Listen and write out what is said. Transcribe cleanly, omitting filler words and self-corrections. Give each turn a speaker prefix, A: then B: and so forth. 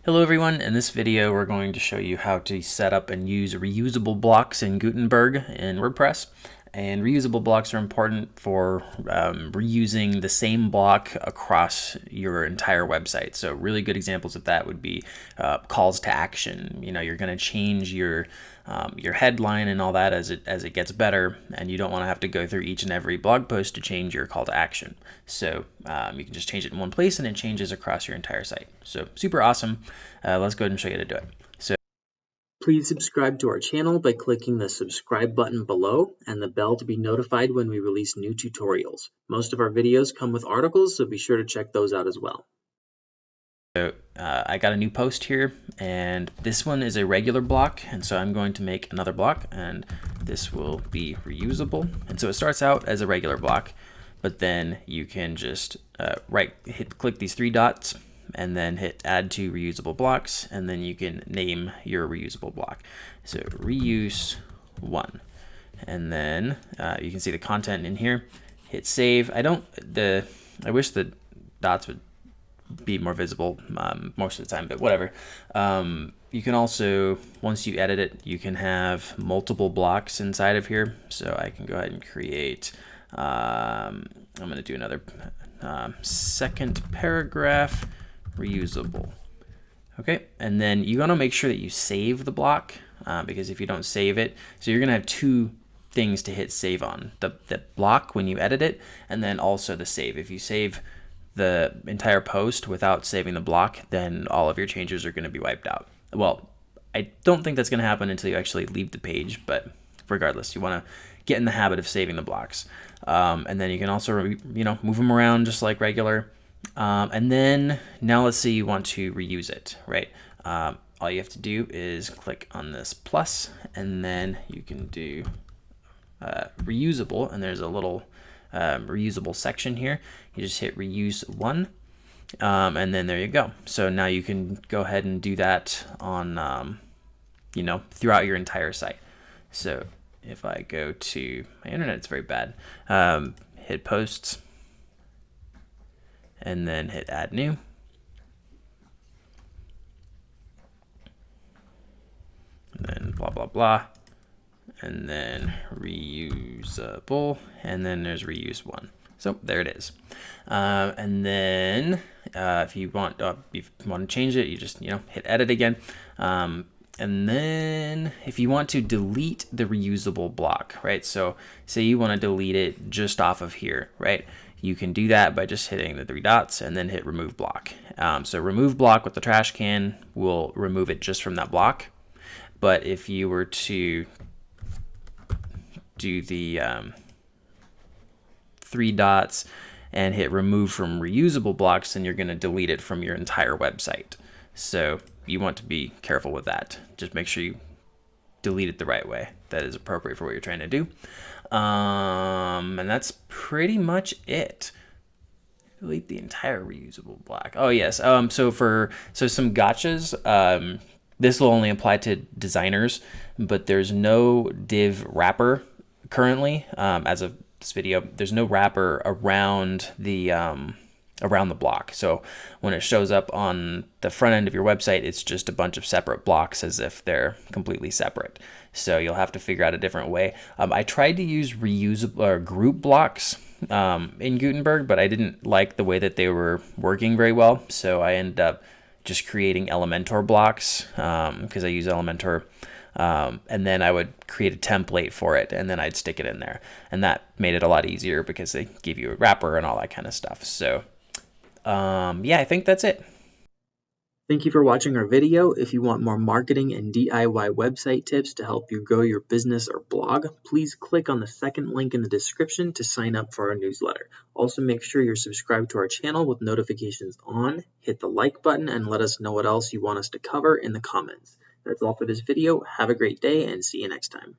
A: Hello everyone, in this video we're going to show you how to set up and use reusable blocks in Gutenberg in WordPress. And reusable blocks are important for reusing the same block across your entire website. So really good examples of that would be calls to action. You know, you're going to change your headline and all that as it gets better, and you don't want to have to go through each and every blog post to change your call to action. So you can just change it in one place and it changes across your entire site. So super awesome. Let's go ahead and show you how to do it.
B: Please subscribe to our channel by clicking the subscribe button below and the bell to be notified when we release new tutorials. Most of our videos come with articles, so be sure to check those out as well.
A: So I got a new post here, and this one is a regular block, and so I'm going to make another block, and this will be reusable. And so it starts out as a regular block, but then you can just click these three dots and then hit add to reusable blocks, and then you can name your reusable block. So reuse 1, and then you can see the content in here. Hit save. I wish the dots would be more visible most of the time, but whatever. You can also, once you edit it, you can have multiple blocks inside of here. So I can go ahead and create, I'm going to do another second paragraph, reusable. Okay, and then you want to make sure that you save the block because if you don't save it, so you're going to have two things to hit save on, the block when you edit it, and then also the save. If you save the entire post without saving the block, then all of your changes are going to be wiped out. Well, I don't think that's going to happen until you actually leave the page, but regardless, you want to get in the habit of saving the blocks. And then you can also, move them around just like regular. And then now let's say you want to reuse it, right? All you have to do is click on this plus, and then you can do reusable, and there's a little reusable section here. You just hit reuse 1, and then there you go. So now you can go ahead and do that on, throughout your entire site. So if I go to my internet, it's very bad. Hit posts, and then hit add new. And then blah, blah, blah. And then reusable, and then there's reuse 1. So there it is. And then if you want to change it, you just hit edit again. And then if you want to delete the reusable block, right? So say you want to delete it just off of here, right? You can do that by just hitting the three dots and then hit remove block. So remove block with the trash can will remove it just from that block. But if you were to do the three dots and hit remove from reusable blocks, then you're going to delete it from your entire website. So you want to be careful with that. Just make sure you delete it the right way. That is appropriate for what you're trying to do. And that's pretty much it. Delete the entire reusable block. Oh yes. So some gotchas. This will only apply to designers, but there's no div wrapper currently. As of this video, there's no wrapper around the block. So when it shows up on the front end of your website, it's just a bunch of separate blocks as if they're completely separate. So you'll have to figure out a different way. I tried to use reusable or group blocks in Gutenberg, but I didn't like the way that they were working very well. So I ended up just creating Elementor blocks because I use Elementor. And then I would create a template for it, and then I'd stick it in there. And that made it a lot easier because they give you a wrapper and all that kind of stuff. So yeah, I think that's it.
B: Thank you for watching our video. If you want more marketing and DIY website tips to help you grow your business or blog, please click on the second link in the description to sign up for our newsletter. Also, make sure you're subscribed to our channel with notifications on. Hit the like button and let us know what else you want us to cover in the comments. That's all for this video. Have a great day and see you next time.